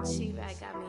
She-Rag got me.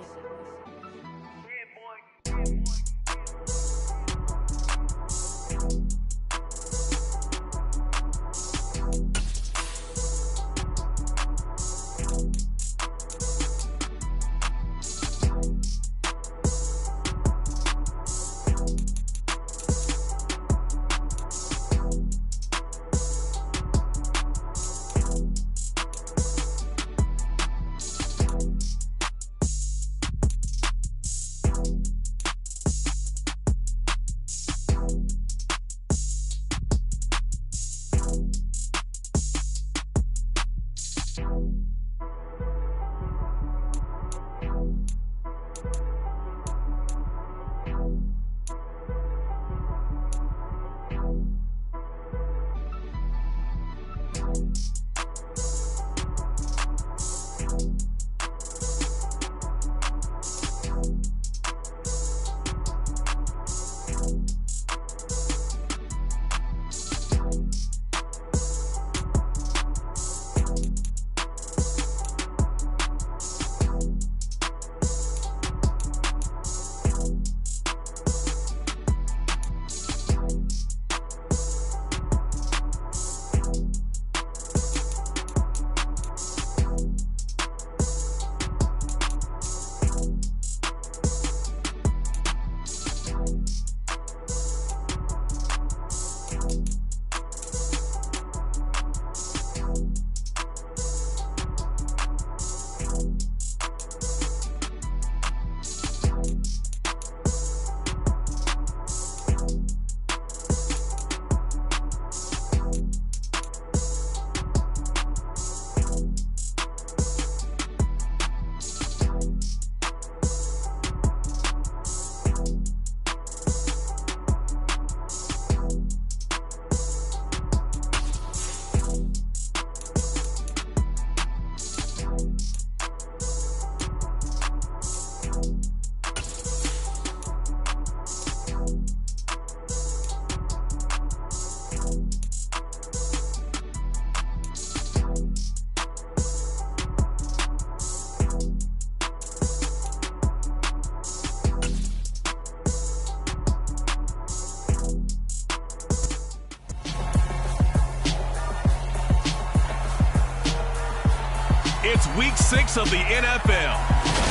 It's week 6 of the NFL,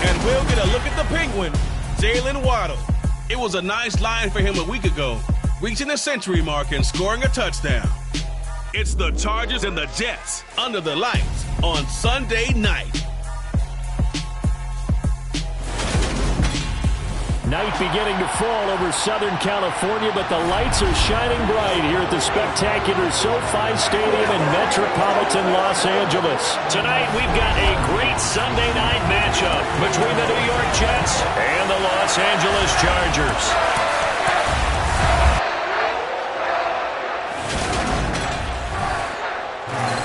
and we'll get a look at the Penguin, Jalen Waddle. It was a nice line for him a week ago, reaching the century mark and scoring a touchdown. It's the Chargers and the Jets under the lights on Sunday night. Night beginning to fall over Southern California, but the lights are shining bright here at the spectacular SoFi Stadium in metropolitan Los Angeles. Tonight we've got a great Sunday night matchup between the New York Jets and the Los Angeles Chargers.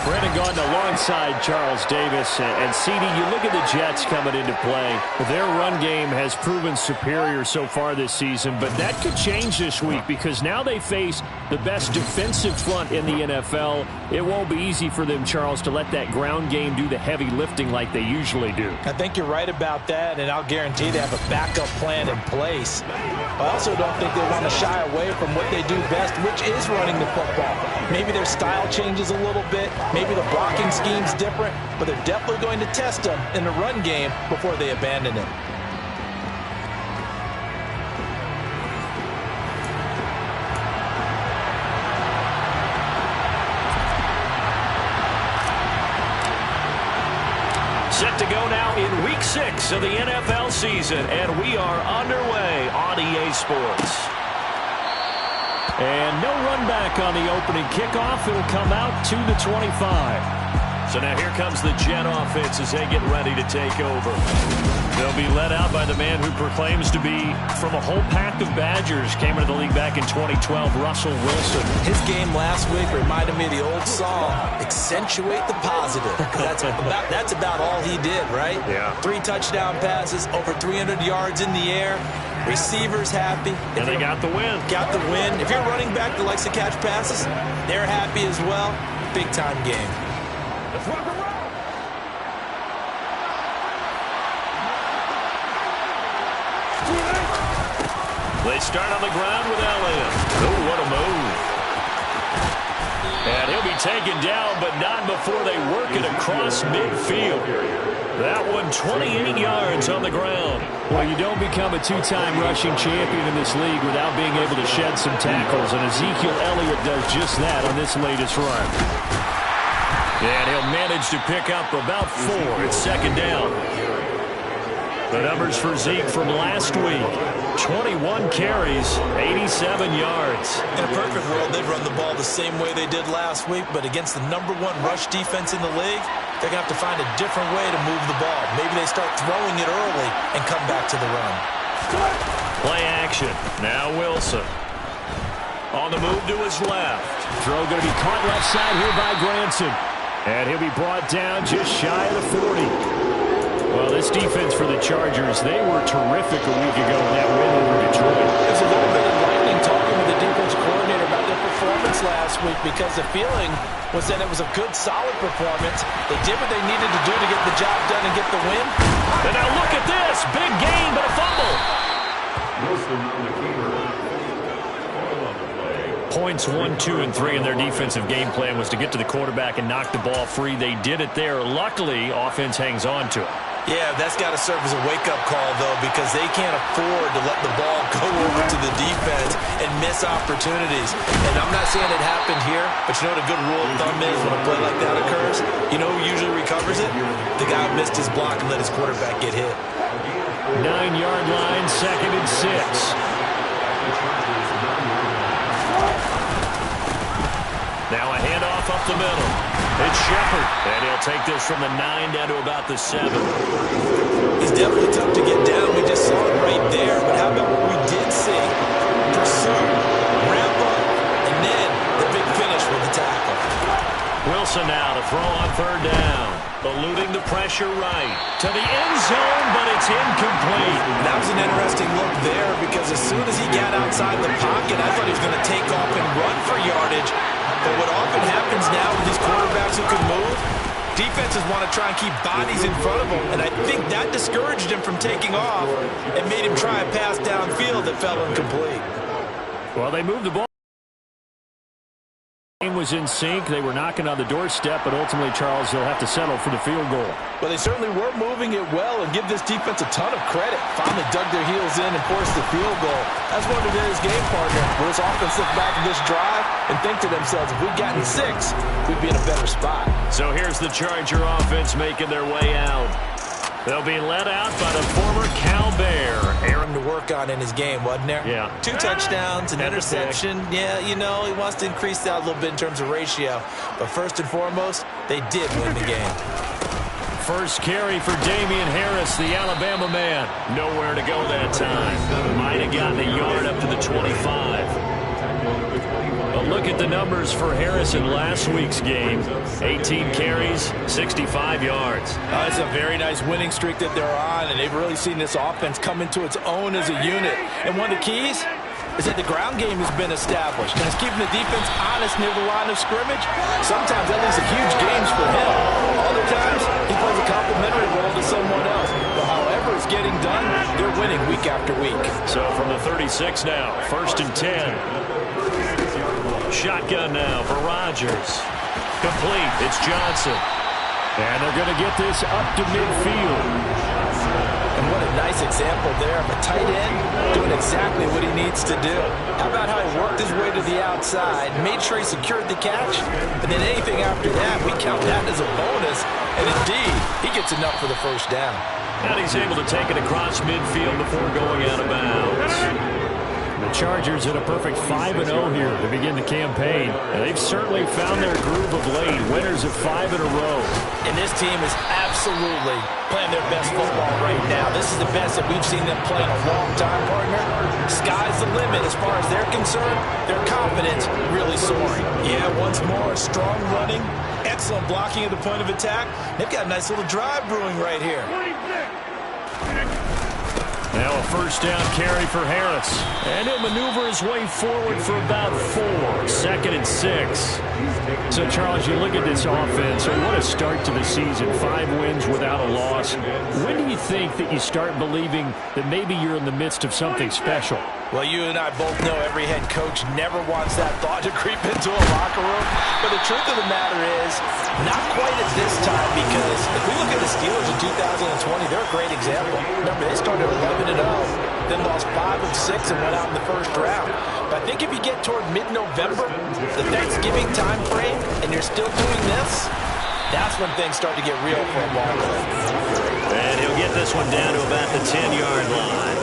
Brendan Gaudin alongside Charles Davis. And CD, you look at the Jets coming into play. Their run game has proven superior so far this season, but that could change this week because now they face the best defensive front in the NFL. It won't be easy for them, Charles, to let that ground game do the heavy lifting like they usually do. I think you're right about that, and I'll guarantee they have a backup plan in place. I also don't think they want to shy away from what they do best, which is running the football. Maybe their style changes a little bit. Maybe the blocking scheme's different, but they're definitely going to test them in the run game before they abandon it. Set to go now in week 6 of the NFL season, and we are underway on EA Sports. And no run back on the opening kickoff. It'll come out to the 25. So now here comes the Jet offense as they get ready to take over. They'll be led out by the man who proclaims to be from a whole pack of Badgers. Came into the league back in 2012, Russell Wilson. His game last week reminded me of the old song, Accentuate the Positive. That's about all he did, right? Yeah. 3 touchdown passes, over 300 yards in the air. Receivers happy. And they got the win. Got the win. If you're running back that likes to catch passes, they're happy as well. Big-time game. Let's rock and roll. They start on the ground with Elliott. Oh, what a move. And he'll be taken down, but not before they work it across midfield. That one 28 yards on the ground. Well, you don't become a two-time rushing champion in this league without being able to shed some tackles, and Ezekiel Elliott does just that on this latest run. And he'll manage to pick up about 4. It's second down. The numbers for Zeke from last week. 21 carries, 87 yards. In a perfect world, they'd run the ball the same way they did last week, but against the #1 rush defense in the league, they're going to have to find a different way to move the ball. Maybe they start throwing it early and come back to the run. Play action. Now Wilson. On the move to his left. Throw going to be caught left side here by Granson. And he'll be brought down just shy of the 40. Well, this defense for the Chargers, they were terrific a week ago in that win over Detroit. It's a little bit enlightening talking with the defense coordinator about their performance last week, because the feeling was that it was a good, solid performance. They did what they needed to do to get the job done and get the win. And now look at this. Big gain, but a fumble. Points 1, 2, and 3 in their defensive game plan was to get to the quarterback and knock the ball free. They did it there. Luckily, offense hangs on to it. Yeah, that's got to serve as a wake-up call, though, because they can't afford to let the ball go over to the defense and miss opportunities. And I'm not saying it happened here, but you know what a good rule of thumb is when a play like that occurs? You know who usually recovers it? The guy who missed his block and let his quarterback get hit. 9-yard line, 2nd and 6. Now a handoff up the middle. It's Shepard, and he'll take this from the 9 down to about the 7. He's definitely tough to get down. We just saw it right there. But how about what we did see? Pursue, ramp up, and then the big finish with the tackle. Wilson now to throw on 3rd down. Eluding the pressure right. To the end zone, but it's incomplete. That was an interesting look there, because as soon as he got outside the pocket, I thought he was going to take off and run for yardage. But what often happens now with these quarterbacks who can move, defenses want to try and keep bodies in front of them, and I think that discouraged him from taking off and made him try a pass downfield that fell incomplete. Well, they moved the ball. The game was in sync. They were knocking on the doorstep, but ultimately, Charles, they'll have to settle for the field goal. Well, they certainly were moving it well, and give this defense a ton of credit. Finally dug their heels in and forced the field goal. That's one of his game partner. Will this offense look back at this drive and think to themselves, if we'd gotten 6, we'd be in a better spot. So here's the Charger offense making their way out. They'll be led out by the former Cal Bear. Aaron to work on in his game, wasn't there? Yeah. 2 touchdowns, an interception. Yeah, you know, he wants to increase that a little bit in terms of ratio. But first and foremost, they did win the game. First carry for Damian Harris, the Alabama man. Nowhere to go that time. Might have gotten a yard up to the 25. But look at the numbers for Harris in last week's game. 18 carries, 65 yards. It's a very nice winning streak that they're on, and they've really seen this offense come into its own as a unit. And one of the keys is that the ground game has been established, and it's keeping the defense honest near the line of scrimmage. Sometimes that leads to huge games for him. Other times, he plays a complementary role to someone else. But however it's getting done, they're winning week after week. So from the 36 now, 1st and 10. Shotgun now for Rodgers. Complete. It's Johnson. And they're going to get this up to midfield. And what a nice example there of a tight end doing exactly what he needs to do. How about how he worked his way to the outside, made sure he secured the catch, and then anything after that, we count that as a bonus. And indeed, he gets enough for the 1st down. And he's able to take it across midfield before going out of bounds. The Chargers at a perfect 5-0 here to begin the campaign. And they've certainly found their groove of late, winners of 5 in a row. And this team is absolutely playing their best football right now. This is the best that we've seen them play in a long time, partner. Sky's the limit as far as they're concerned. Their confidence really soaring. Yeah, once more, strong running, excellent blocking at the point of attack. They've got a nice little drive brewing right here. Now a first down carry for Harris. And he'll maneuver his way forward for about 4. 2nd and 6. So, Charles, you look at this offense, and what a start to the season. 5 wins without a loss. When do you think that you start believing that maybe you're in the midst of something special? Well, you and I both know every head coach never wants that thought to creep into a locker room. But the truth of the matter is, not quite at this time, because if we look at the Steelers in 2020, they're a great example. Remember, they started 11-0, then lost 5 of 6 and went out in the first round. But I think if you get toward mid-November, the Thanksgiving time frame, and you're still doing this, that's when things start to get real for a ball player. And he'll get this one down to about the 10-yard line.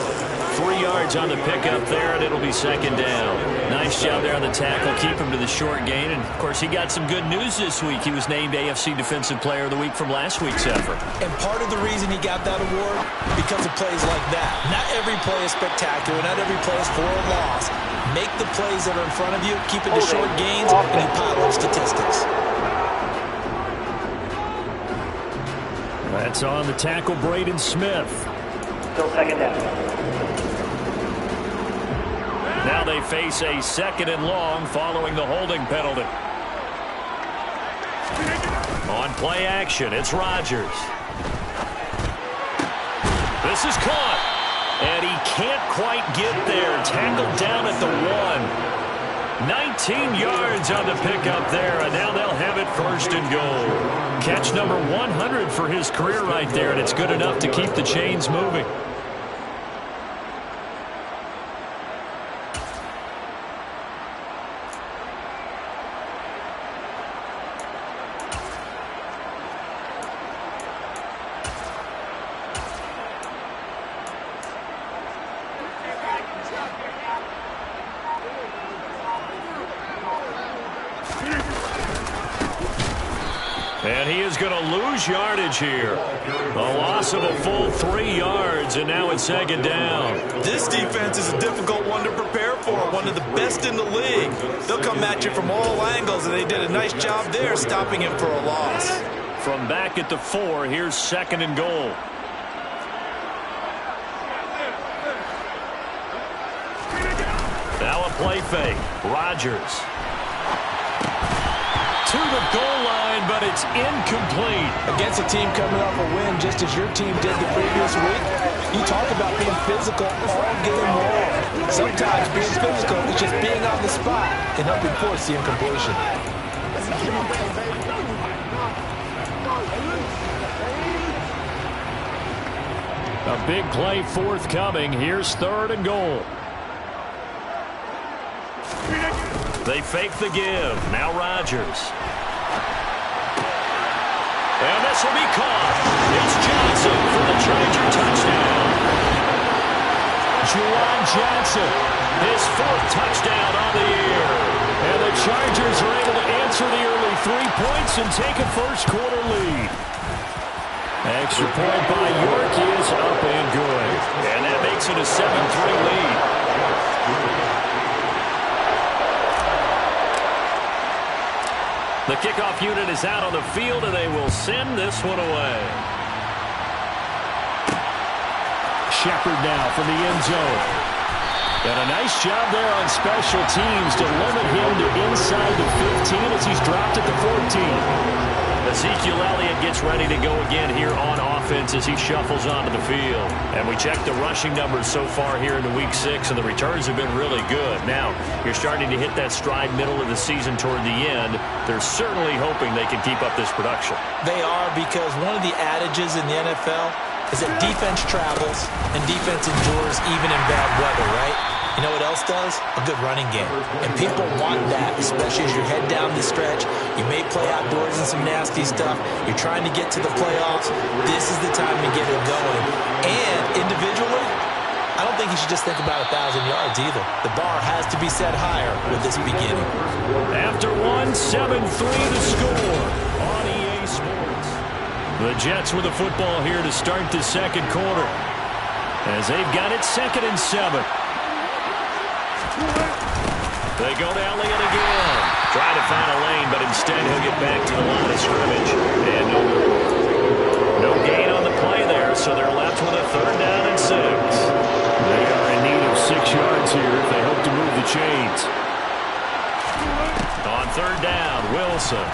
3 yards on the pickup there, and it'll be 2nd down. Nice job there on the tackle. Keep him to the short gain. And, of course, he got some good news this week. He was named AFC Defensive Player of the Week from last week's effort. And part of the reason he got that award, because of plays like that. Not every play is spectacular. Not every play is for a loss. Make the plays that are in front of you, keep it to short gains, and you pile up statistics. That's on the tackle, Braden Smith. Still 2nd down. Now they face a 2nd and long following the holding penalty. On play action, it's Rodgers. This is caught. And he can't quite get there. Tackled down at the 1. 19 yards on the pickup there, and now they'll have it 1st and goal. Catch number 100 for his career right there, and it's good enough to keep the chains moving. And he is going to lose yardage here. A loss of a full 3 yards, and now it's 2nd down. This defense is a difficult one to prepare for, one of the best in the league. They'll come at you from all angles, and they did a nice job there stopping him for a loss. From back at the 4, here's 2nd and goal. Now a play fake. Rodgers. To the goal line, but it's incomplete. Against a team coming off a win, just as your team did the previous week, you talk about being physical all game long. Sometimes being physical is just being on the spot and helping force the incompletion. A big play forthcoming. Here's 3rd and goal. They fake the give. Now Rodgers. And this will be caught. It's Johnson for the Charger touchdown. Juwan Johnson, his 4th touchdown on the year. And the Chargers are able to answer the early 3 points and take a first-quarter lead. Extra point by York is up and good. And that makes it a 7-3 lead. The kickoff unit is out on the field, and they will send this one away. Shepard now from the end zone. And a nice job there on special teams to limit him to inside the 15 as he's dropped at the 14. Ezekiel Elliott gets ready to go again here on offense as he shuffles onto the field. And we checked the rushing numbers so far here in the Week 6, and the returns have been really good. Now, you're starting to hit that stride middle of the season toward the end. They're certainly hoping they can keep up this production. They are, because one of the adages in the NFL is that defense travels and defense endures even in bad weather, right? You know what else does? A good running game. And people want that, especially as you head down the stretch. You may play outdoors in some nasty stuff. You're trying to get to the playoffs. This is the time to get it going. And individually, I don't think you should just think about 1,000 yards either. The bar has to be set higher with this beginning. After 1, 7-3 to score on EA Sports. The Jets with the football here to start the 2nd quarter, as they've got it 2nd and 7. They go to Elliott again. Try to find a lane, but instead he'll get back to the line of scrimmage. And no gain on the play there. so they're left with a 3rd down and 6. They are in need of 6 yards here if they hope to move the chains. On 3rd down, Wilson.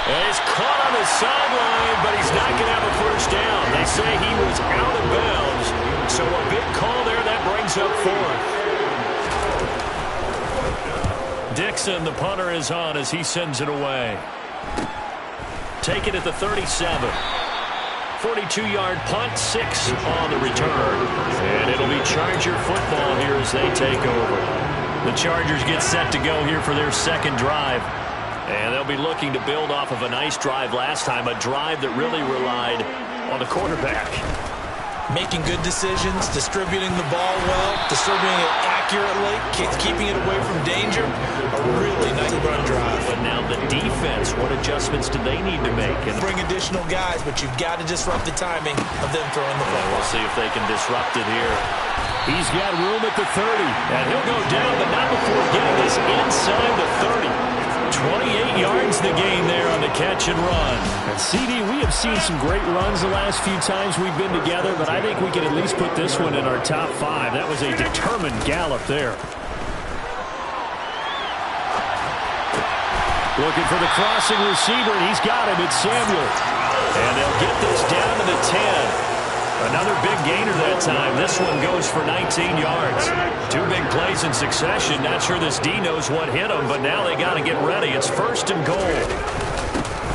And he's caught on the sideline, but he's not going to have a 1st down. They say he was out of bounds, so a big call there. That brings up 4th. Dixon, the punter, is on as he sends it away. Take it at the 37. 42-yard punt, 6 on the return. And it'll be Charger football here as they take over. The Chargers get set to go here for their 2nd drive. And they'll be looking to build off of a nice drive last time, a drive that really relied on the quarterback. Making good decisions, distributing the ball well, distributing it accurately, keeping it away from danger. A really nice run drive. But now the defense, what adjustments do they need to make? And bring additional guys, but you've got to disrupt the timing of them throwing the football. We'll see if they can disrupt it here. He's got room at the 30, and he'll go down, but not before getting this inside the 30. 28 yards the game there on the catch and run. And CD, we have seen some great runs the last few times we've been together, but I think we can at least put this one in our top 5. That was a determined gallop there. Looking for the crossing receiver, and he's got him. It's Samuel. And they'll get this down to the 10. Another big gainer that time. This one goes for 19 yards. 2 big plays in succession. Not sure this D knows what hit him, but now they got to get ready. It's 1st and goal.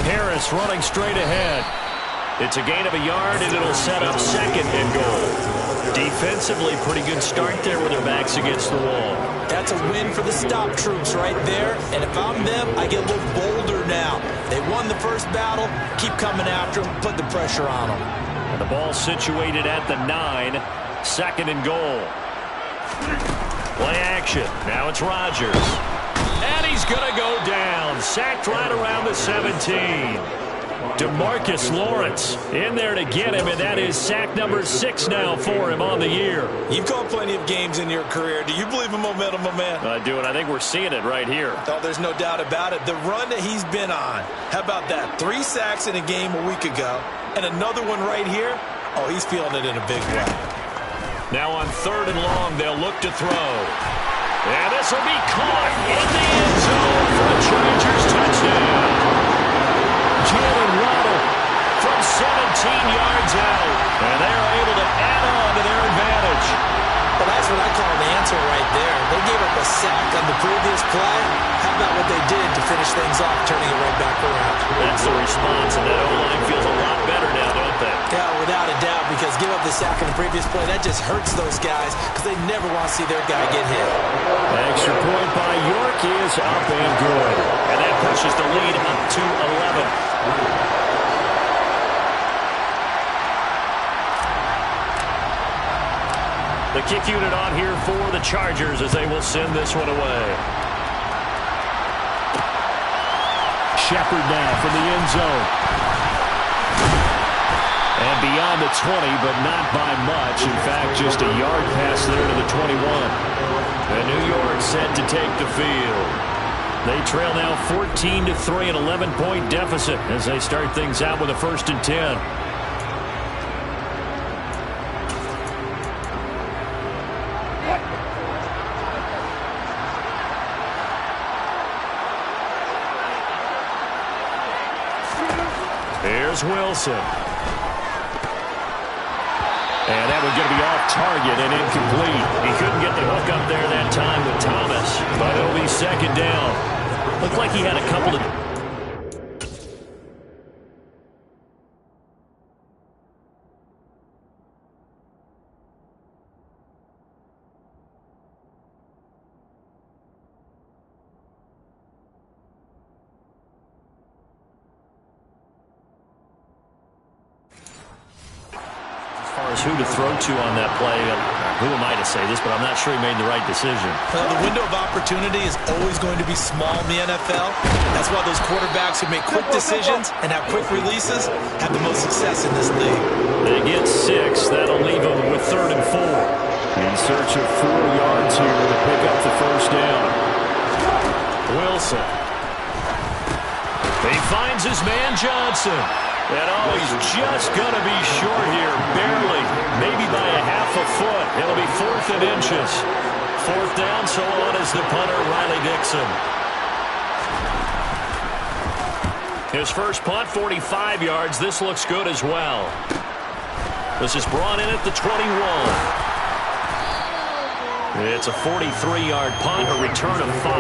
Harris running straight ahead. It's a gain of a yard, and it'll set up 2nd and goal. Defensively, pretty good start there with their backs against the wall. That's a win for the stop troops right there. And if I'm them, I get a little bolder now. They won the first battle. Keep coming after them. Put the pressure on them. And the ball situated at the 9. 2nd and goal. Play action. Now it's Rodgers. And he's going to go down. Sacked right around the 17. DeMarcus Lawrence in there to get him, and that is sack number 6 now for him on the year. You've called plenty of games in your career. Do you believe in momentum, my man? I do, and I think we're seeing it right here. Oh, there's no doubt about it. The run that he's been on. How about that? 3 sacks in a game a week ago, and another one right here. Oh, he's feeling it in a big way. Now on 3rd and long, they'll look to throw. And this will be caught in the end zone for the Chargers touchdown. Jalen Waddle from 17 yards out. And they are able to add on to their advantage. Well, that's what I call an answer right there. They gave up a sack on the previous play. How about what they did to finish things off, turning it right back around? That's the response, and that O-line feels a lot better now, don't they? Yeah, without a doubt, because give up the sack on the previous play, that just hurts those guys because they never want to see their guy get hit. Extra point by York is up and good. And that pushes the lead up to 11. The kick unit on here for the Chargers as they will send this one away. Shepard now from the end zone. And beyond the 20, but not by much. In fact, just a yard pass there to the 21. And New York set to take the field. They trail now 14-3, an 11-point deficit as they start things out with a 1st and 10. Here's Wilson. And that one going to be off target and incomplete. He couldn't get the hook up there that time with Thomas. But it'll be 2nd down. Looked like he had a couple of... who to throw to on that play. Who am I to say this, but I'm not sure he made the right decision. Well, the window of opportunity is always going to be small in the NFL. That's why those quarterbacks who make quick decisions and have quick releases have the most success in this league. They get 6. That'll leave them with 3rd and 4. In search of 4 yards here to pick up the 1st down. Wilson. He finds his man Johnson. And oh, he's just going to be short here, barely, maybe by a half a foot. It'll be 4th and inches. 4th down, so on is the punter, Riley Dixon. His first punt, 45 yards. This looks good as well. This is brought in at the 21. It's a 43-yard punt, a return of 5.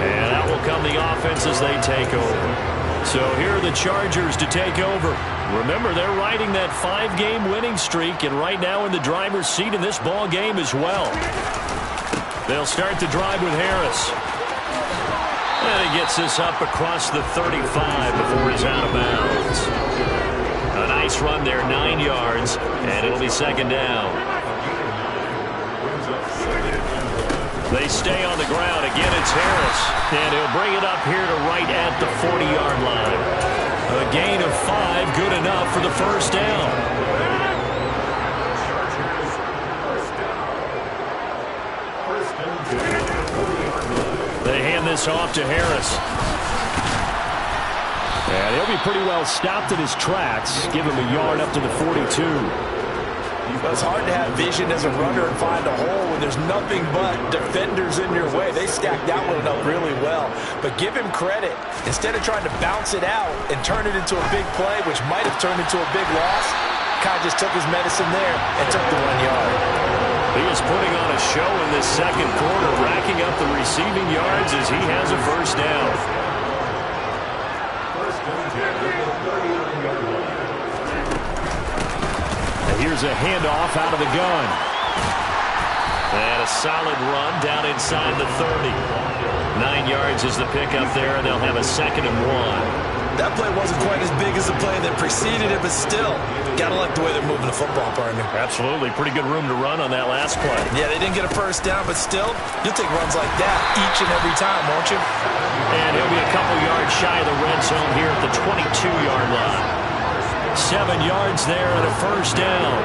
And out will come the offense as they take over. So here are the Chargers to take over. Remember, they're riding that 5-game winning streak, and right now in the driver's seat in this ball game as well. They'll start the drive with Harris. And he gets this up across the 35 before he's out of bounds. A nice run there, 9 yards, and it'll be 2nd down. They stay on the ground. Again, it's Harris. And he'll bring it up here to right at the 40-yard line. A gain of 5, good enough for the 1st down. They hand this off to Harris. And he'll be pretty well stopped in his tracks. Give him a yard up to the 42. It's hard to have vision as a runner and find a hole when there's nothing but defenders in your way. They stacked that one up really well. But give him credit. Instead of trying to bounce it out and turn it into a big play, which might have turned into a big loss, Kai just took his medicine there and took the 1 yard. He is putting on a show in this 2nd quarter, racking up the receiving yards as he has a 1st down. Here's a handoff out of the gun. And a solid run down inside the 30. 9 yards is the pickup there, and they'll have a 2nd and 1. That play wasn't quite as big as the play that preceded it, but still, gotta like the way they're moving the football, partner. Absolutely. Pretty good room to run on that last play. Yeah, they didn't get a 1st down, but still, you'll take runs like that each and every time, won't you? And he'll be a couple yards shy of the red zone here at the 22-yard line. 7 yards there and a 1st down.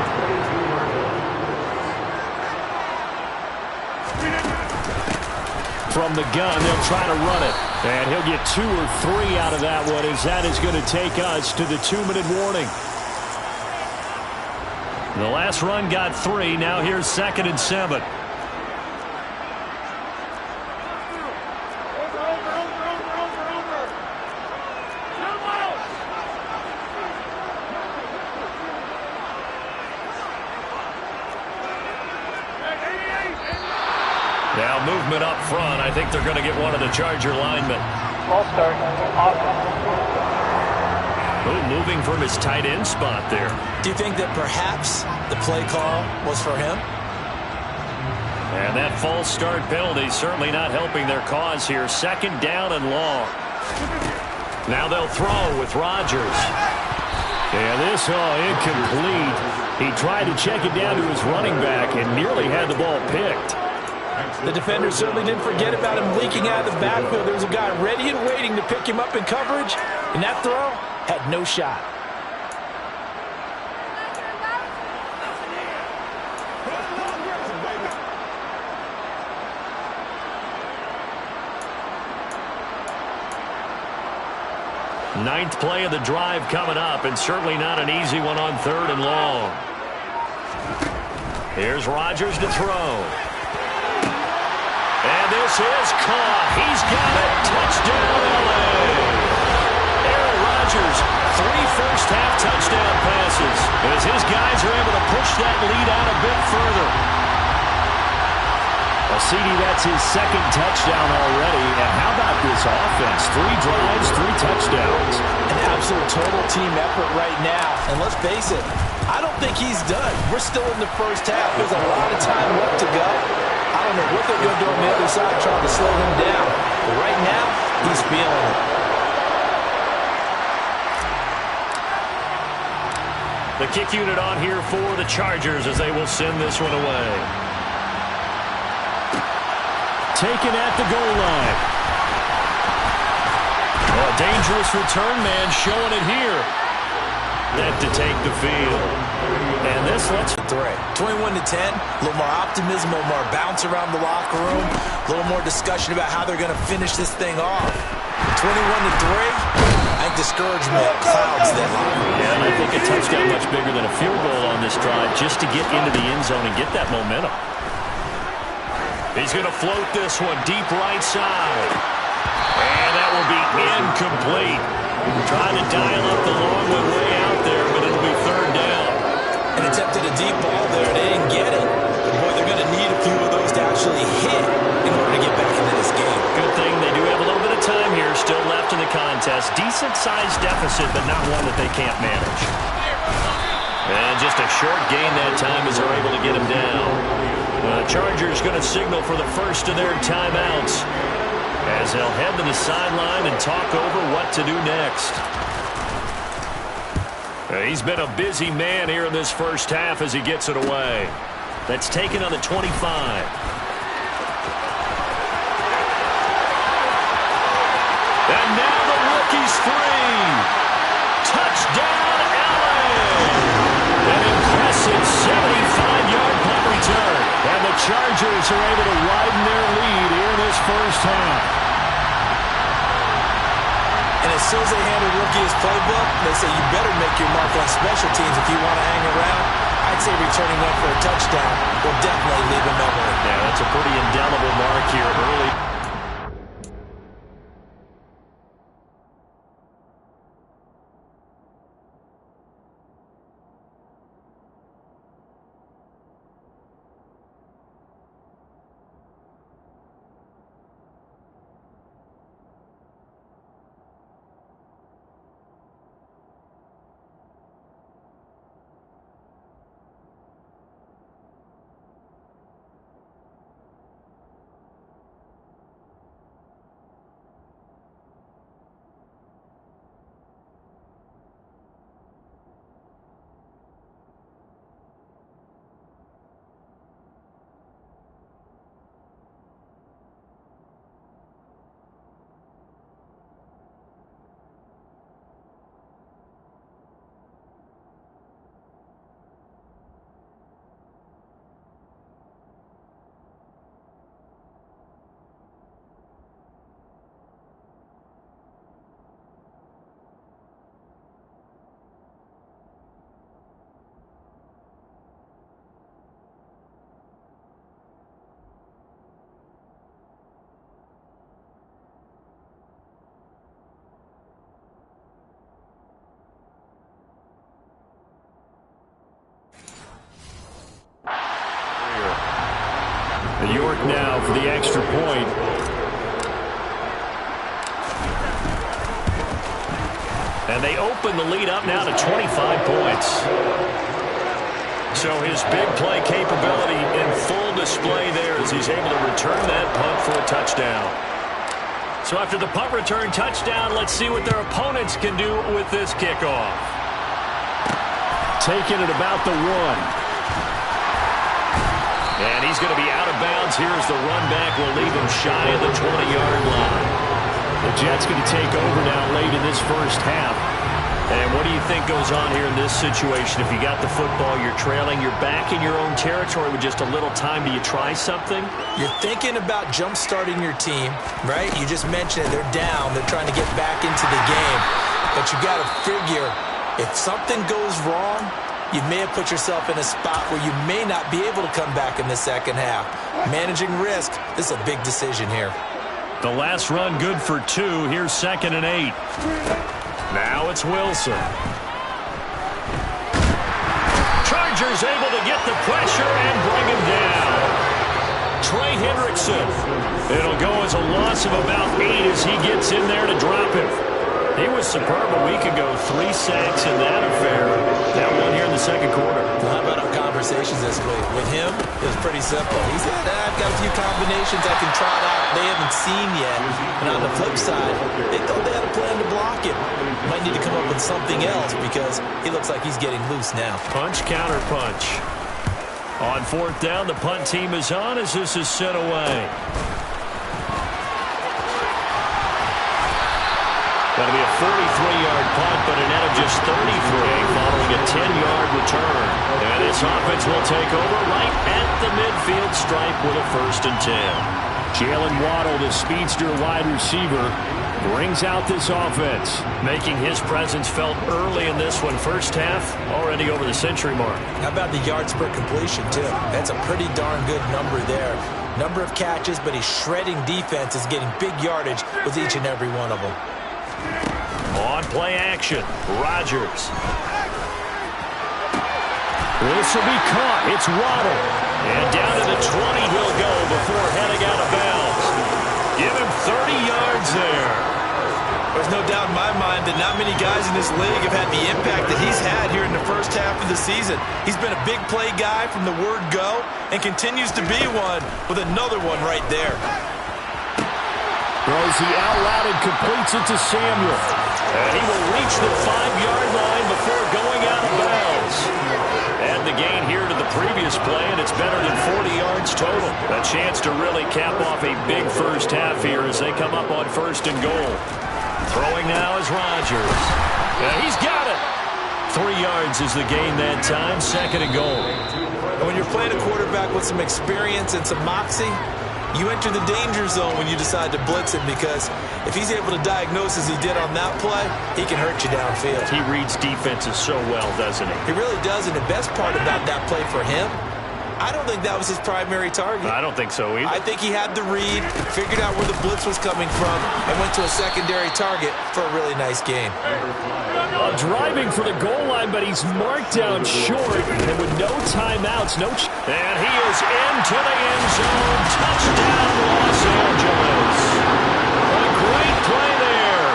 From the gun, they'll try to run it. And he'll get 2 or 3 out of that one, as that is going to take us to the 2-minute warning. The last run got 3. Now here's 2nd and 7. Now movement up front. I think they're going to get one of the Charger linemen. Ball start. Offense. Oh, moving from his tight end spot there. Do you think that perhaps the play call was for him? And that false start penalty certainly not helping their cause here. 2nd down and long. Now they'll throw with Rodgers. And this, incomplete. He tried to check it down to his running back and nearly had the ball picked. The defender certainly didn't forget about him leaking out of the backfield. There was a guy ready and waiting to pick him up in coverage, and that throw had no shot. Ninth play of the drive coming up, and certainly not an easy one on 3rd and long. Here's Rodgers to throw. And this is caught. He's got it. Touchdown, LA. Aaron Rodgers, 3 first-half touchdown passes as his guys are able to push that lead out a bit further. Well, CD, that's his 2nd touchdown already. And how about this offense? 3 drives, 3 touchdowns. An absolute total team effort right now. And let's face it, I don't think he's done. We're still in the 1st half. There's a lot of time left to go. I don't know what they're going to do on the other side trying to slow him down. But right now, he's feeling it. The kick unit on here for the Chargers as they will send this one away. Taken at the goal line. Oh, a dangerous return man showing it here. That to take the field. And this lets 21-10, a little more optimism, a little more bounce around the locker room, a little more discussion about how they're going to finish this thing off. 21-3, I think discouragement clouds that line. Yeah, and I think a touchdown much bigger than a field goal on this drive just to get into the end zone and get that momentum. He's going to float this one deep right side. And that will be incomplete. Trying to dial up the long one way out there, but it'll be third down. And attempted a deep ball there. They didn't get it. But boy, they're going to need a few of those to actually hit in order to get back into this game. Good thing they do have a little bit of time here still left in the contest. Decent-sized deficit, but not one that they can't manage. And just a short gain that time as they're able to get him down. The Chargers going to signal for the first of their timeouts as they'll head to the sideline and talk over what to do next. He's been a busy man here in this first half as he gets it away. That's taken on the 25. And now the rookie's free. Touchdown, LA! An impressive 75-yard punt return. And the Chargers are able to widen their lead here in this first half. And as soon as they hand a rookie his playbook, they say you better make your mark on special teams if you want to hang around. I'd say returning one for a touchdown will definitely leave a memory. Yeah, that's a pretty indelible mark here early. York now for the extra point. And they open the lead up now to 25 points. So his big play capability in full display there as he's able to return that punt for a touchdown. So after the punt return touchdown, let's see what their opponents can do with this kickoff. Taking it about the 1. And he's going to be out of bounds here as the run back will leave him shy of the 20-yard line. The Jets going to take over now late in this first half. And what do you think goes on here in this situation? If you got the football, you're trailing, you're back in your own territory with just a little time. Do you try something? You're thinking about jump-starting your team, right? You just mentioned it. They're down. They're trying to get back into the game. But you got to figure if something goes wrong, you may have put yourself in a spot where you may not be able to come back in the second half. Managing risk, this is a big decision here. The last run good for 2. Here's 2nd and 8. Now it's Wilson. Chargers able to get the pressure and bring him down. Trey Hendrickson. It'll go as a loss of about 8 as he gets in there to drop him. He was superb a week ago. 3 sacks in that affair. That one here in the second quarter. How about our conversations this week? With him, it was pretty simple. He said, I've got a few combinations I can trot out they haven't seen yet. And on the flip side, they thought they had a plan to block him. Might need to come up with something else because he looks like he's getting loose now. Punch, counter punch. On 4th down, the punt team is on as this is sent away. That'll be a 43-yard punt, but a net of just 33 following a 10-yard return. And this offense will take over right at the midfield stripe with a 1st and 10. Jalen Waddle, the speedster wide receiver. brings out this offense, making his presence felt early in this one. First half, already over the century mark. How about the yards per completion, too? That's a pretty darn good number there. Number of catches, but he's shredding defense, is getting big yardage with each and every one of them. On play action, Rodgers. This will be caught. It's Waddle. And down to the 20 he'll go before heading out of bounds. Give him 30 yards there. There's no doubt in my mind that not many guys in this league have had the impact that he's had here in the first half of the season. He's been a big play guy from the word go and continues to be one with another one right there. Throws the out route and completes it to Samuel. And he will reach the 5-yard line before going out of bounds. And the gain here to the previous play, and it's better than 40 yards total. A chance to really cap off a big first half here as they come up on 1st and goal. Throwing now is Rodgers. And he's got it. 3 yards is the gain that time, 2nd and goal. And when you're playing a quarterback with some experience and some moxie, you enter the danger zone when you decide to blitz him, because if he's able to diagnose as he did on that play, he can hurt you downfield. He reads defenses so well, doesn't he? He really does, and the best part about that play for him, I don't think that was his primary target. I don't think so either. I think he had the read, figured out where the blitz was coming from, and went to a secondary target for a really nice gain. Driving for the goal line, but he's marked down short, and with no timeouts, and he is into the end zone. Touchdown, Los Angeles. A great play there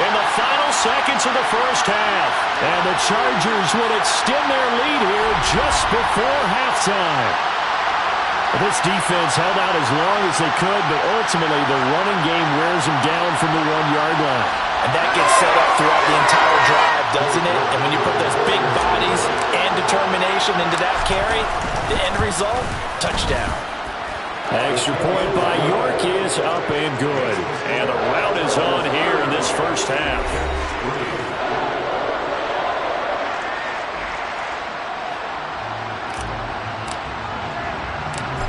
in the final seconds of the first half. And the Chargers will extend their lead here just before halftime. This defense held out as long as they could, but ultimately the running game wears them down from the 1-yard line. And that gets set up throughout the entire drive, doesn't it? And when you put those big bodies and determination into that carry, the end result, touchdown. Extra point by York is up and good. And the rout is on here in this first half.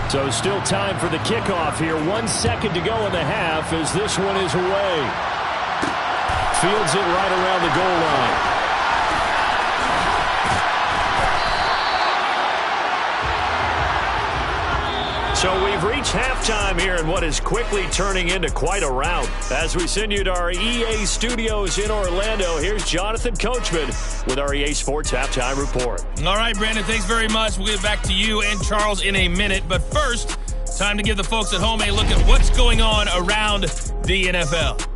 So still time for the kickoff here. 1 second to go in the half as this one is away. Fields it right around the goal line. So we've reached halftime here in what is quickly turning into quite a rout. As we send you to our EA studios in Orlando, here's Jonathan Coachman with our EA Sports Halftime Report. All right, Brandon, thanks very much. We'll get back to you and Charles in a minute. But first, time to give the folks at home a look at what's going on around the NFL.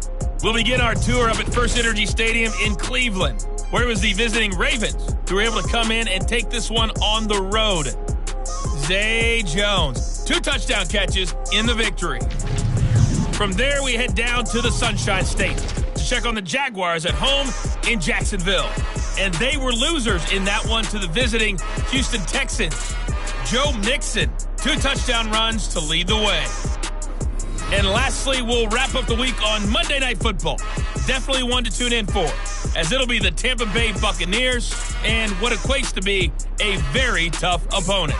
We'll begin our tour up at First Energy Stadium in Cleveland, where it was the visiting Ravens who were able to come in and take this one on the road. Zay Jones, 2 touchdown catches in the victory. From there, we head down to the Sunshine State to check on the Jaguars at home in Jacksonville. And they were losers in that one to the visiting Houston Texans. Joe Mixon, 2 touchdown runs to lead the way. And lastly, we'll wrap up the week on Monday Night Football. Definitely one to tune in for, as it'll be the Tampa Bay Buccaneers and what equates to be a very tough opponent.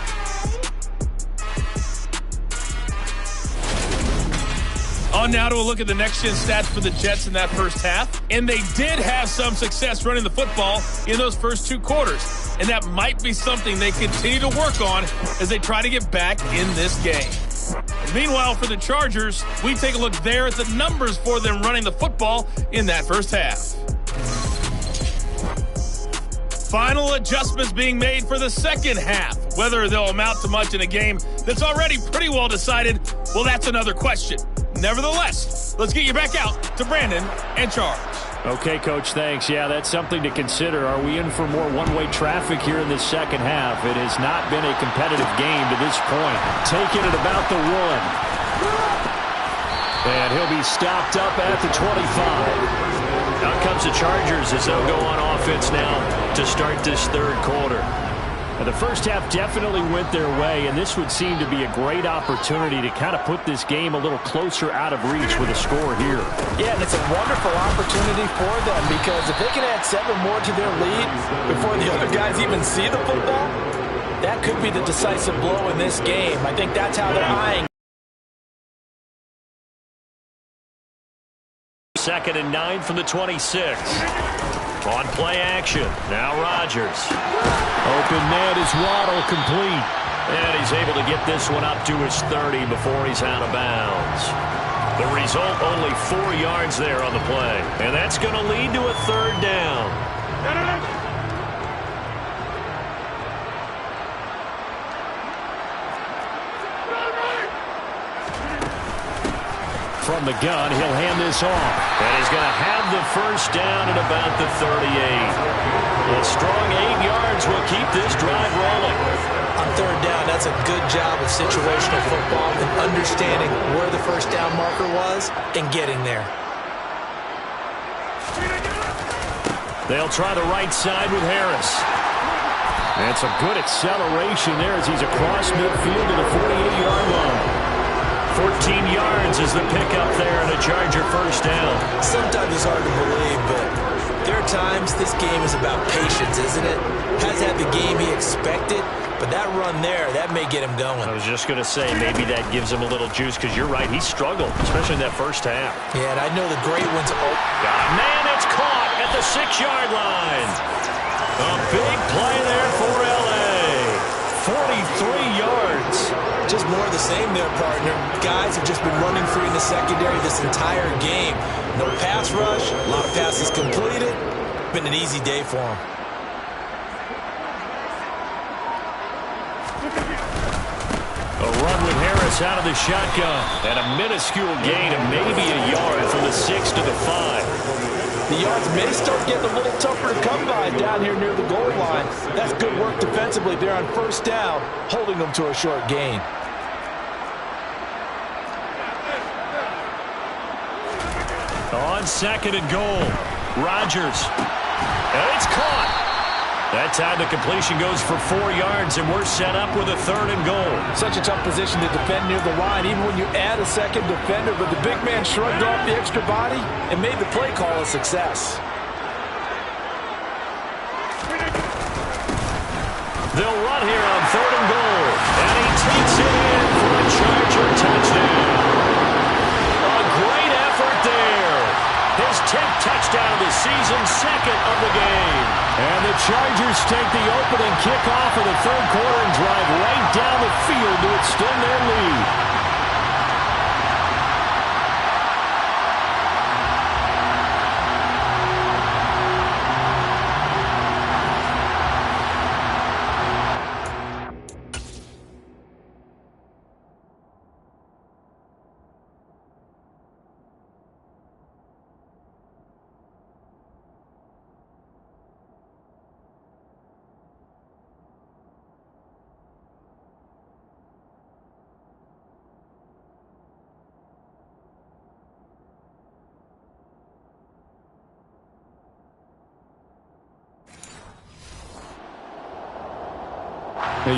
On now to a look at the next-gen stats for the Jets in that first half. And they did have some success running the football in those first 2 quarters. And that might be something they continue to work on as they try to get back in this game. Meanwhile, for the Chargers, we take a look there at the numbers for them running the football in that first half. Final adjustments being made for the second half. Whether they'll amount to much in a game that's already pretty well decided, well, that's another question. Nevertheless, let's get you back out to Brandon and Charles. Okay, Coach, thanks. Yeah, that's something to consider. Are we in for more one-way traffic here in this second half? It has not been a competitive game to this point. Taking it about the 1. And he'll be stopped up at the 25. Out comes the Chargers as they'll go on offense now to start this third quarter. And the first half definitely went their way, and this would seem to be a great opportunity to kind of put this game a little closer out of reach with a score here. Yeah, and it's a wonderful opportunity for them, because if they can add 7 more to their lead before the other guys even see the football, that could be the decisive blow in this game. I think that's how they're eyeing 2nd and 9 from the 26. On play action. Now Rodgers. Open man is Waddle, complete. And he's able to get this one up to his 30 before he's out of bounds. The result, only 4 yards there on the play. And that's going to lead to a 3rd down. From the gun, he'll hand this off. And he's going to have the 1st down at about the 38. A strong 8 yards will keep this drive rolling. On 3rd down, that's a good job of situational football and understanding where the 1st down marker was and getting there. They'll try the right side with Harris. That's a good acceleration there as he's across midfield to the 48-yard line. 14 yards is the pickup there and a Charger 1st down. Sometimes it's hard to believe, but there are times this game is about patience, isn't it? Has had the game he expected, but that run there, that may get him going. I was just going to say, maybe that gives him a little juice because you're right, he struggled, especially in that 1st half. Yeah, and I know the great ones. Man, it's caught at the 6-yard line. A big play there for L.A. 43 yards. Just more of the same there, partner. Guys have just been running free in the secondary this entire game. No pass rush, a lot of passes completed. Been an easy day for him. A run with Harris out of the shotgun. And a minuscule gain of maybe a yard from the 6 to the 5. The yards may start getting a little tougher to come by down here near the goal line. That's good work defensively there on 1st down, holding them to a short gain. On 2nd and goal, Rodgers. And it's caught. That time the completion goes for 4 yards, and we're set up with a 3rd and goal. Such a tough position to defend near the line, even when you add a 2nd defender, but the big man shrugged off the extra body and made the play call a success. They'll run here on 3rd and goal, and he takes it in for a Charger touchdown. A great effort there. His 10th touchdown of the season, 2nd of the game. And the Chargers take the opening kickoff of the 3rd quarter and drive right down the field to extend their lead.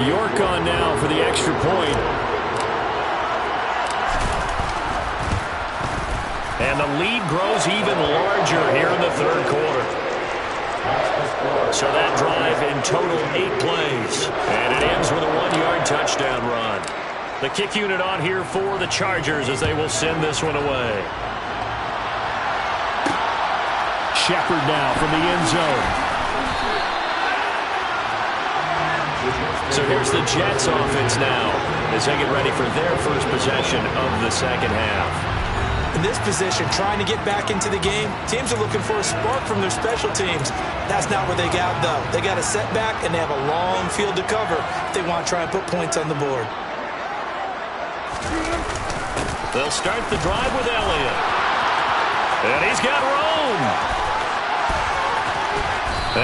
York on now for the extra point. And the lead grows even larger here in the 3rd quarter. So that drive in total 8 plays. And it ends with a 1-yard touchdown run. The kick unit on here for the Chargers as they will send this one away. Shepard now from the end zone. So here's the Jets offense now as they get ready for their first possession of the 2nd half. In this position, trying to get back into the game, teams are looking for a spark from their special teams. That's not what they got, though. They got a setback, and they have a long field to cover if they want to try and put points on the board. They'll start the drive with Elliott. And he's got Rome.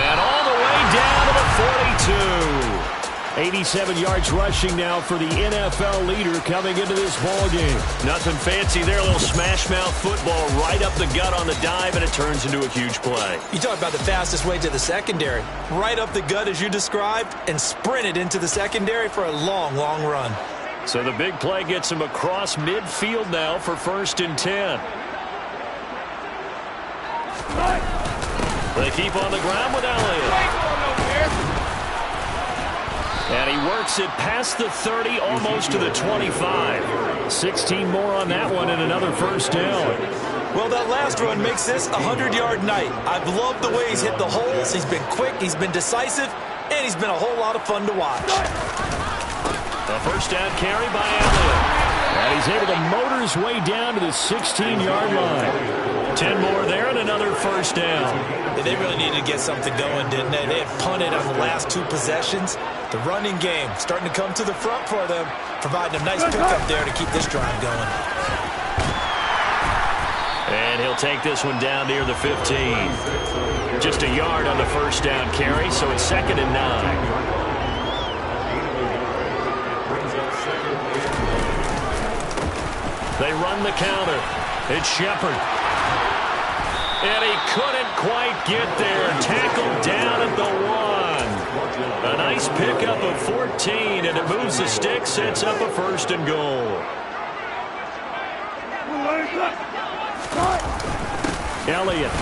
And all the way down to the 42. 87 yards rushing now for the NFL leader coming into this ball game. Nothing fancy there. A little smash mouth football right up the gut on the dive, and it turns into a huge play. You talk about the fastest way to the secondary. Right up the gut as you described and sprinted into the secondary for a long, long run. So the big play gets him across midfield now for 1st and 10. They keep on the ground with Elliott. And he works it past the 30, almost to the 25. 16 more on that one and another 1st down. Well, that last run makes this a 100-yard night. I've loved the way he's hit the holes. He's been quick, he's been decisive, and he's been a whole lot of fun to watch. A first down carry by Elliott. And he's able to motor his way down to the 16-yard line. 10 more there and another first down. They really needed to get something going, didn't they? They had punted on the last 2 possessions. The running game starting to come to the front for them, providing a nice pickup there to keep this drive going. And he'll take this one down near the 15. Just a yard on the first down carry, so it's 2nd and 9. They run the counter. It's Shepard. And he couldn't quite get there. Tackled down at the 1. A nice pickup of 14, and it moves the stick, sets up a 1st and goal. Elliott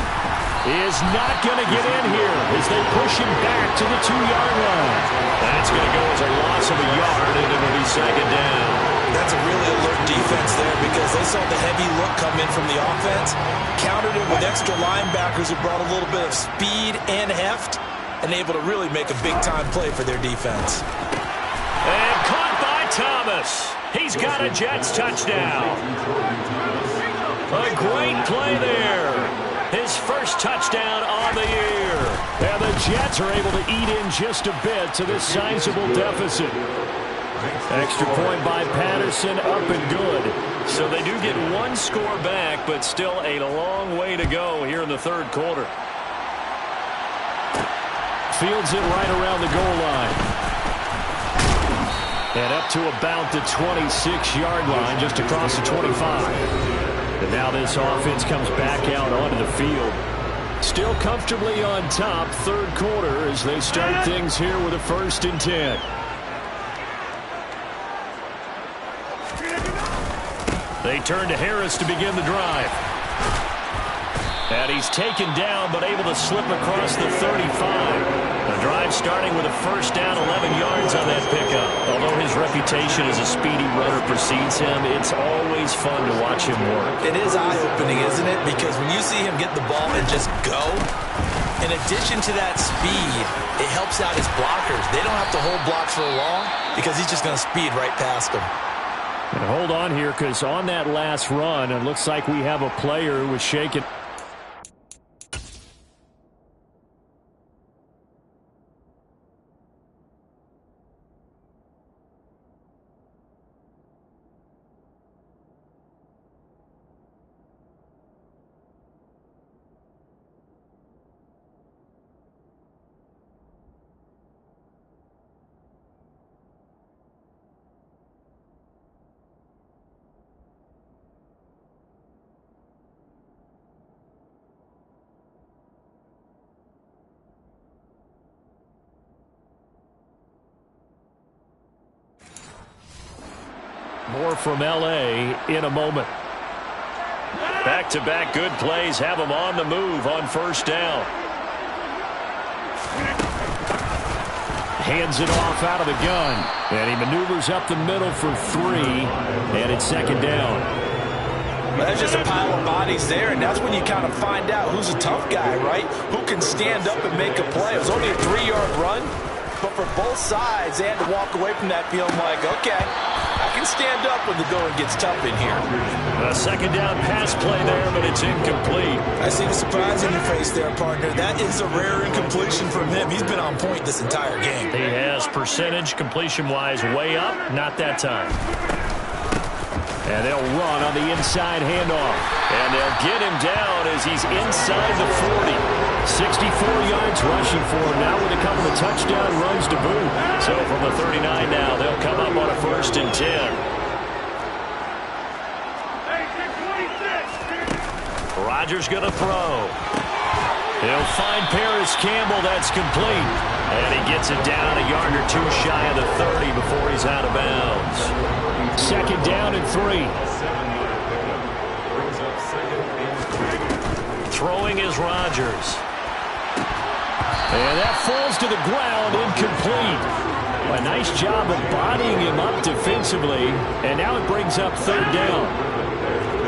is not going to get in here as they push him back to the 2-yard line. That's going to go as a loss of a yard, and it'll be 2nd down. That's a really alert defense there because they saw the heavy look come in from the offense, countered it with extra linebackers who brought a little bit of speed and heft, and able to really make a big-time play for their defense. And caught by Thomas. He's got a Jets touchdown. A great play there. His first touchdown on the year. And the Jets are able to eat in just a bit to this sizable deficit. Extra point by Patterson, up and good. So they do get 1 score back, but still a long way to go here in the 3rd quarter. Fields it right around the goal line. And up to about the 26-yard line, just across the 25. And now this offense comes back out onto the field. Still comfortably on top, 3rd quarter, as they start things here with a 1st and 10. They turn to Harris to begin the drive. And he's taken down, but able to slip across the 35. The drive starting with a first down, 11 yards on that pickup. Although his reputation as a speedy runner precedes him, it's always fun to watch him work. It is eye-opening, isn't it? Because when you see him get the ball and just go, in addition to that speed, it helps out his blockers. They don't have to hold blocks for long because he's just going to speed right past them. And hold on here, because on that last run, it looks like we have a player who was shaken. More from L.A. in a moment. Back-to-back good plays have them on the move on first down. Hands it off out of the gun. And he maneuvers up the middle for 3. And it's 2nd down. Well, there's just a pile of bodies there, and that's when you kind of find out who's a tough guy, right? Who can stand up and make a play. It was only a 3-yard run, but for both sides, they had to walk away from that feeling like, okay, I can stand up when the going gets tough in here. A 2nd down pass play there, but it's incomplete. I see the surprise in your face there, partner. That is a rare incompletion from him. He's been on point this entire game. He has percentage completion-wise way up, not that time. And they'll run on the inside handoff. And they'll get him down as he's inside the 40. 64 yards rushing for him now with a couple of touchdown runs to boot. So from the 39 now, they'll come up on a 1st and 10. Rodgers going to throw. He'll find Paris Campbell. That's complete. And he gets it down a yard or 2 shy of the 30 before he's out of bounds. 2nd down and 3. Throwing is Rodgers. And that falls to the ground, incomplete. A nice job of bodying him up defensively, and now it brings up third down.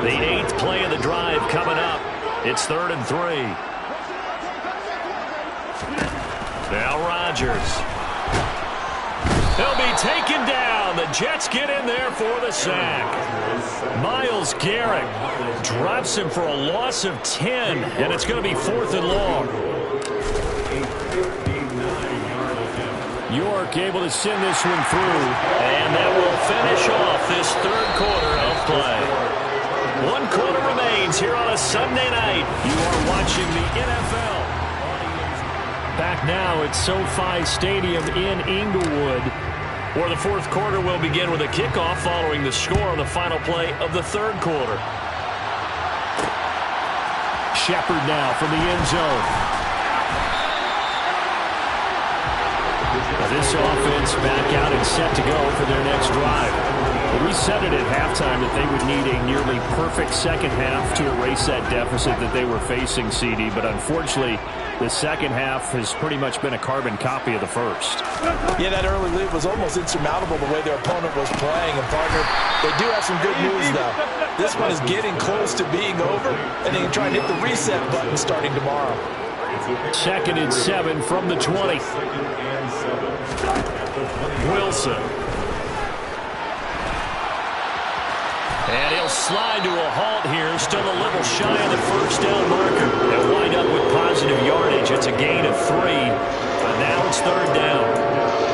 The 8th play of the drive coming up. It's 3rd and 3. Now Rodgers. He'll be taken down. The Jets get in there for the sack. Myles Garrett drops him for a loss of 10, and it's going to be 4th and long. York able to send this one through. And that will finish off this 3rd quarter of play. 1 quarter remains here on a Sunday night. You are watching the NFL. Back now at SoFi Stadium in Inglewood, where the 4th quarter will begin with a kickoff following the score on the final play of the 3rd quarter. Shepard now from the end zone. This offense back out and set to go for their next drive. We said it at halftime that they would need a nearly perfect second half to erase that deficit that they were facing, CD, but unfortunately the second half has pretty much been a carbon copy of the first. Yeah, that early lead was almost insurmountable the way their opponent was playing. And, partner, they do have some good news, though. This one is getting close to being over, and they can try and hit the reset button starting tomorrow. 2nd and 7 from the 20. Wilson. And he'll slide to a halt here. Still a little shy of the first down marker. They'll wind up with positive yardage. It's a gain of 3. But now it's 3rd down.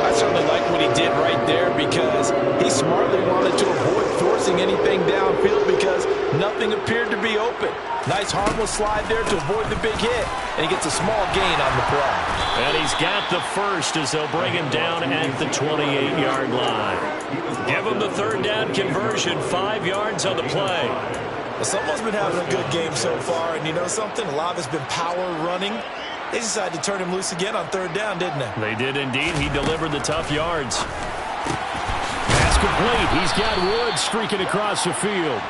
I certainly like what he did right there because he smartly wanted to avoid forcing anything downfield because nothing appeared to be open. Nice harmless slide there to avoid the big hit, and he gets a small gain on the play. And he's got the first as they'll bring him down at the 28-yard line. Give him the 3rd down conversion, 5 yards on the play. Well, someone's been having a good game so far, and you know something? A lot of it's been power running. They decided to turn him loose again on 3rd down, didn't they? They did indeed. He delivered the tough yards. Pass complete. He's got Woods streaking across the field.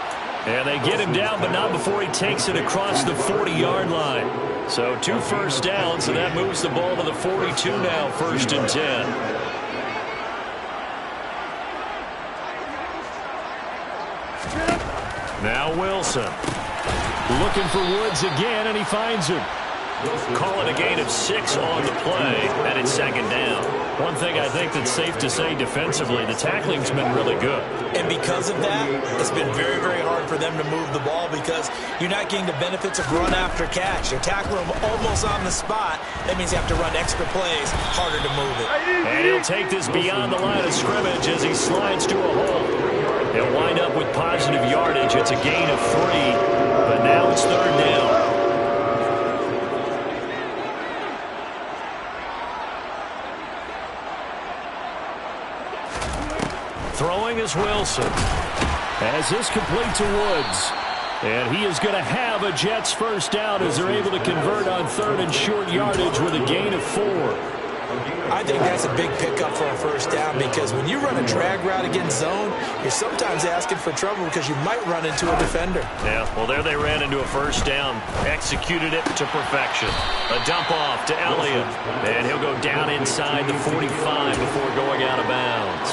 And they get him down, but not before he takes it across the 40-yard line. So 2 first downs, and that moves the ball to the 42 now, 1st and 10. Now Wilson. Looking for Woods again, and he finds him. Call it a gain of 6 on the play, and it's 2nd down. One thing I think that's safe to say defensively, the tackling's been really good. And because of that, it's been very, very hard for them to move the ball because you're not getting the benefits of run after catch. You're tackling them almost on the spot. That means you have to run extra plays, harder to move it. And he'll take this beyond the line of scrimmage as he slides to a hole. He'll wind up with positive yardage. It's a gain of 3, but now it's 3rd down. Throwing is Wilson. As this complete to Woods. And he is going to have a Jets first down as they're able to convert on 3rd and short yardage with a gain of 4. I think that's a big pickup for a first down because when you run a drag route against zone, you're sometimes asking for trouble because you might run into a defender. Yeah, well, there they ran into a first down. Executed it to perfection. A dump off to Elliott. And he'll go down inside the 45 before going out of bounds.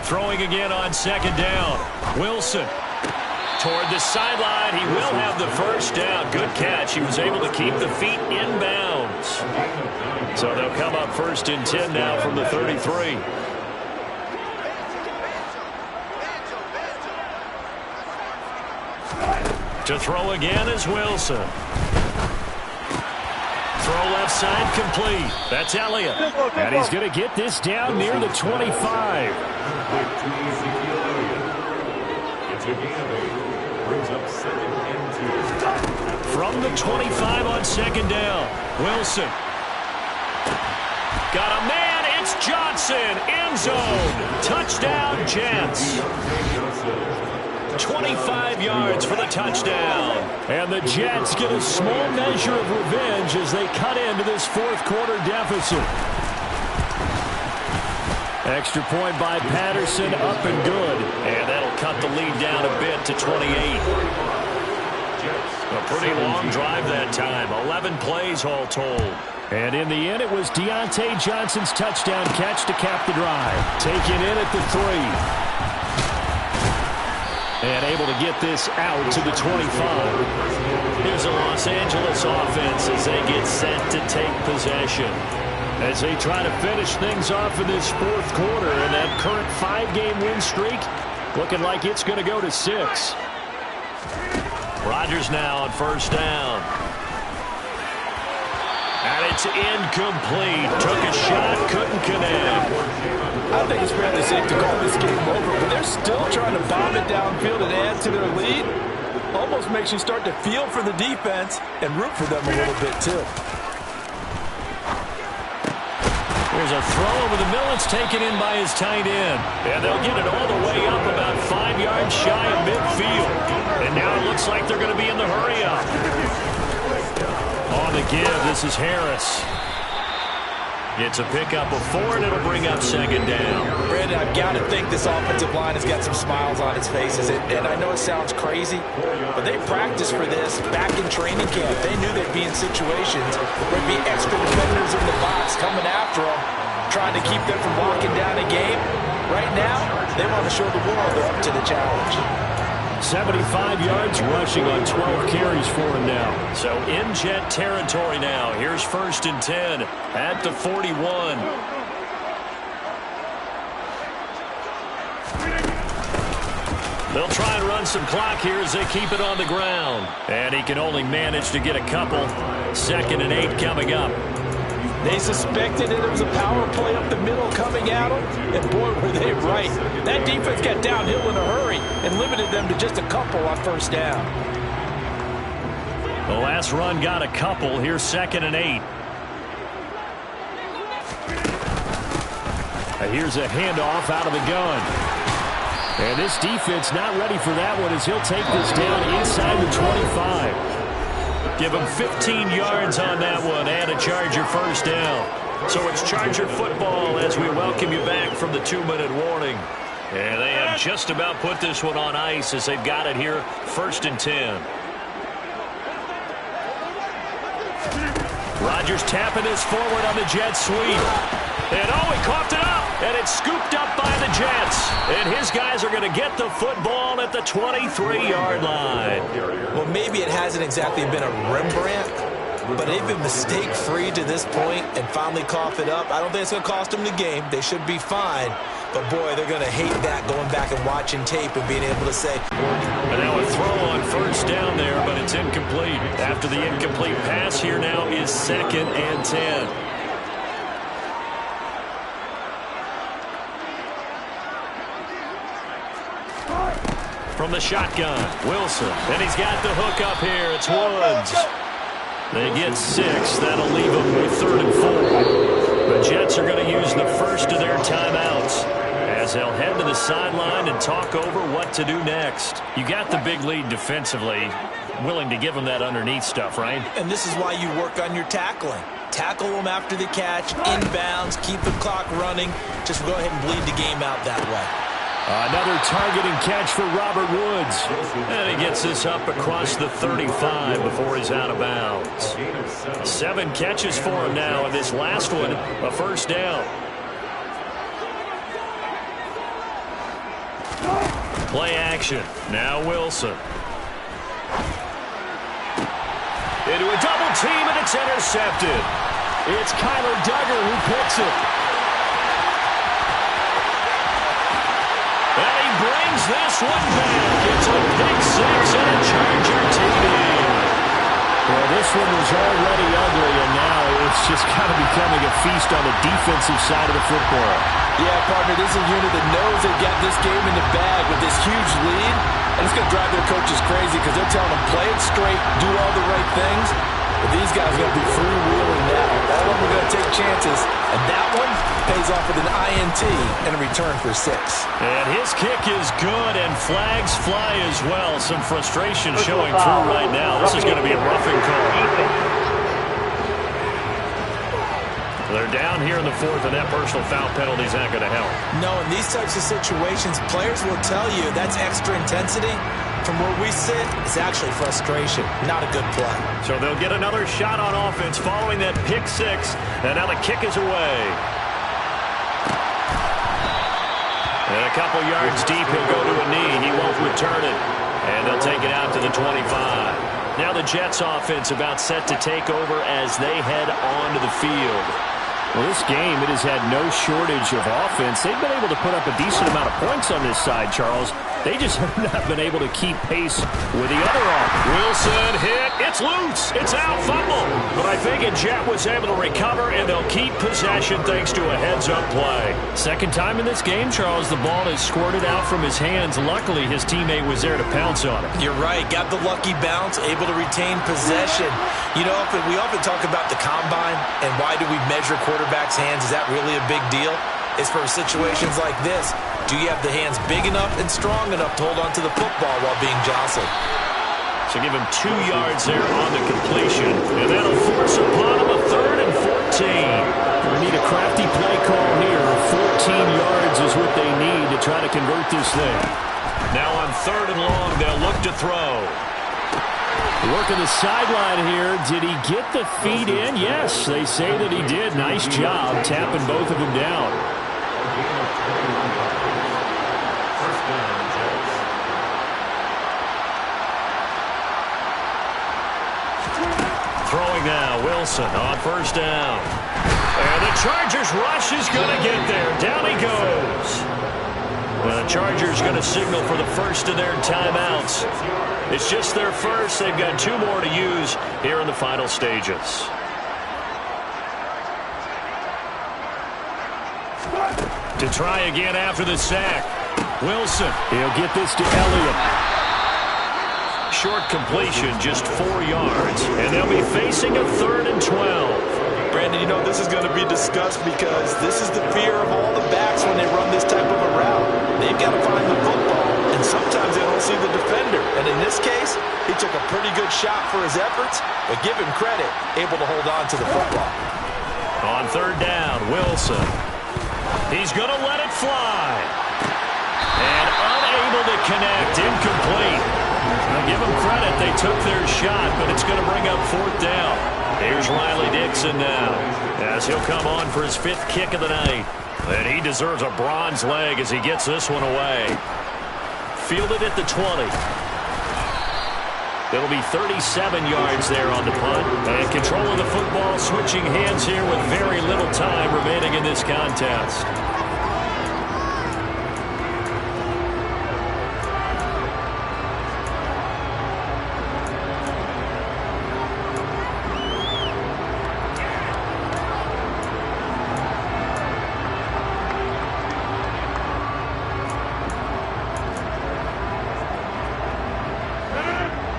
Throwing again on 2nd down. Wilson toward the sideline. He will have the first down. Good catch. He was able to keep the feet in bounds. So they'll come up 1st and 10 now from the 33. To throw again is Wilson. Throw left side complete. That's Elliott. And he's going to get this down near the 25. From the 25 on 2nd down. Wilson. Got a man. It's Johnson. End zone. Touchdown, Jets. 25 yards for the touchdown. And the Jets get a small measure of revenge as they cut into this 4th quarter deficit. Extra point by Patterson, up and good. And that'll cut the lead down a bit to 28. A pretty long drive that time. 11 plays all told. And in the end, it was Deontay Johnson's touchdown catch to cap the drive. Taken in at the 3. And able to get this out to the 25. Here's a Los Angeles offense as they get set to take possession. As they try to finish things off in this fourth quarter, and that current 5-game win streak looking like it's going to go to 6. Rodgers now on first down. And it's incomplete. Took a shot, couldn't connect. I think it's fairly safe to call this game over, but they're still trying to bomb it downfield and add to their lead. Almost makes you start to feel for the defense and root for them a little bit, too. There's a throw over the middle. It's taken in by his tight end. And they'll get it all the way up about 5 yards shy of midfield. And now it looks like they're going to be in the hurry-up. On the give, this is Harris. It's a pickup of 4, and it'll bring up second down. Brandon, I've got to think this offensive line has got some smiles on its faces. And I know it sounds crazy, but they practiced for this back in training camp. They knew they'd be in situations where there'd be extra defenders in the box coming after them, trying to keep them from locking down a game. Right now, they want to show the world they're up to the challenge. 75 yards rushing on 12 carries for him now. So in Jet territory now. Here's first and 10 at the 41. They'll try and run some clock here as they keep it on the ground. And he can only manage to get a couple. Second and 8 coming up. They suspected it was a power play up the middle coming at them, and boy, were they right. That defense got downhill in a hurry and limited them to just a couple on first down. The last run got a couple. Here's second and 8. Here's a handoff out of the gun. And this defense not ready for that one as he'll take this down inside the 25. Give him 15 yards on that one and a Charger first down. So it's Charger football as we welcome you back from the 2-minute warning. And they have just about put this one on ice as they've got it here, first and 10. Rodgers tapping this forward on the jet sweep. And oh, he coughed it up, and it's scooped up by the Jets. And his guys are going to get the football at the 23-yard line. Well, maybe it hasn't exactly been a Rembrandt, but they've been mistake-free to this point and finally cough it up. I don't think it's going to cost them the game. They should be fine. But, boy, they're going to hate that going back and watching tape and being able to say. And now a throw on first down there, but it's incomplete. After the incomplete pass, here now is second and 10. From the shotgun, Wilson. And he's got the hook up here. It's Woods. They get 6. That'll leave them with 3rd and 4. The Jets are going to use the first of their timeouts as they'll head to the sideline and talk over what to do next. You got the big lead defensively. Willing to give them that underneath stuff, right? And this is why you work on your tackling. Tackle them after the catch, inbounds, keep the clock running. Just go ahead and bleed the game out that way. Another targeting catch for Robert Woods. And he gets this up across the 35 before he's out of bounds. 7 catches for him now, and this last one, a first down. Play action. Now Wilson. Into a double team, and it's intercepted. It's Kyler Duggar who picks it. And he brings this one back. It's a pick 6 and a Charger TD. Well, this one was already ugly, and now it's just kind of becoming a feast on the defensive side of the football. Yeah, partner, this is a unit that knows they've got this game in the bag with this huge lead, and it's going to drive their coaches crazy because they're telling them, play it straight, do all the right things. But these guys are going to be freewheeling now. All of them are going to take chances, and that one pays off with an INT and a return for 6. And his kick is good, and flags fly as well. Some frustration showing through right now. This is going to be a roughing call. They're down here in the fourth, and that personal foul penalty is not going to help. No, in these types of situations, players will tell you that's extra intensity. From where we sit, it's actually frustration. Not a good play. So they'll get another shot on offense following that pick six, and now the kick is away. And a couple yards deep, he'll go to a knee. He won't return it, and they'll take it out to the 25. Now the Jets offense about set to take over as they head onto the field. Well, this game, it has had no shortage of offense. They've been able to put up a decent amount of points on this side, Charles. They just have not been able to keep pace with the other offense. Wilson hit. It's loose. It's out. Fumble. But I think Jet was able to recover, and they'll keep possession thanks to a heads-up play. Second time in this game, Charles, the ball has squirted out from his hands. Luckily, his teammate was there to pounce on it. You're right. Got the lucky bounce, able to retain possession. You know, we often talk about the combine and why do we measure quarterbacks' hands. Is that really a big deal? It's for situations like this. Do you have the hands big enough and strong enough to hold on to the football while being jostled? So give him 2 yards there on the completion, and that'll force upon him a 3rd and 14. We need a crafty play call here. 14 yards is what they need to try to convert this thing. Now on 3rd and long, they'll look to throw. Working the sideline here. Did he get the feet in? Yes, they say that he did. Nice job tapping both of them down. Throwing now, Wilson on 1st down. And the Chargers rush is going to get there. Down he goes. Well, the Chargers going to signal for the first of their timeouts. It's just their first. They've got 2 more to use here in the final stages. To try again after the sack. Wilson. He'll get this to Elliott. Short completion, just 4 yards. And they'll be facing a 3rd and 12. Brandon, you know, this is going to be discussed because this is the fear of all the backs when they run this type of a route. They've got to find the football, and sometimes they don't see the defender. And in this case, he took a pretty good shot for his efforts, but give him credit, able to hold on to the football. On 3rd down, Wilson. He's going to let it fly. And unable to connect, incomplete. Now give them credit, they took their shot, but it's going to bring up 4th down. Here's Riley Dixon now, as he'll come on for his 5th kick of the night. And he deserves a bronze leg as he gets this one away. Fielded at the 20. It'll be 37 yards there on the punt. And control of the football, switching hands here with very little time remaining in this contest.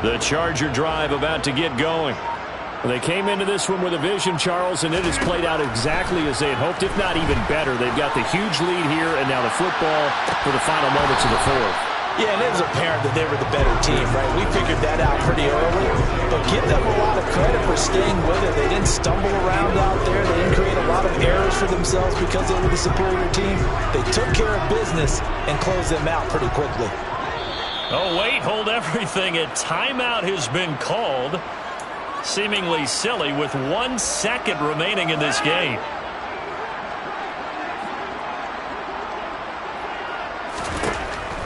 The Charger drive about to get going. They came into this one with a vision, Charles, and it has played out exactly as they had hoped, if not even better. They've got the huge lead here, and now the football for the final moments of the 4th. Yeah, and it was apparent that they were the better team, right? We figured that out pretty early, but give them a lot of credit for staying with it. They didn't stumble around out there. They didn't create a lot of errors for themselves because they were the superior team. They took care of business and closed them out pretty quickly. Oh, wait, hold everything. A timeout has been called. Seemingly silly with 1 second remaining in this game.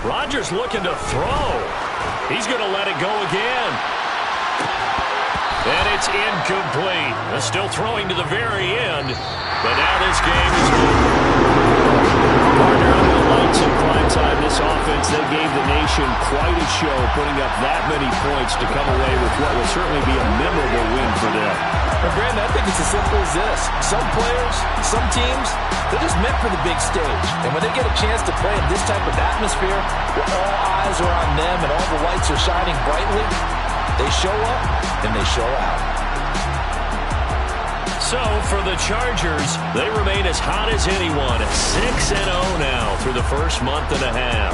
Rodgers looking to throw. He's going to let it go again. And it's incomplete. Still throwing to the very end. But now this game is over. Partner under the lights in prime time, this offense, they gave the nation quite a show, putting up that many points to come away with what will certainly be a memorable win for them. Well, Brandon, I think it's as simple as this. Some players, some teams, they're just meant for the big stage. And when they get a chance to play in this type of atmosphere, where all eyes are on them and all the lights are shining brightly, they show up and they show out. So, for the Chargers, they remain as hot as anyone at 6-0 now through the first month and a half.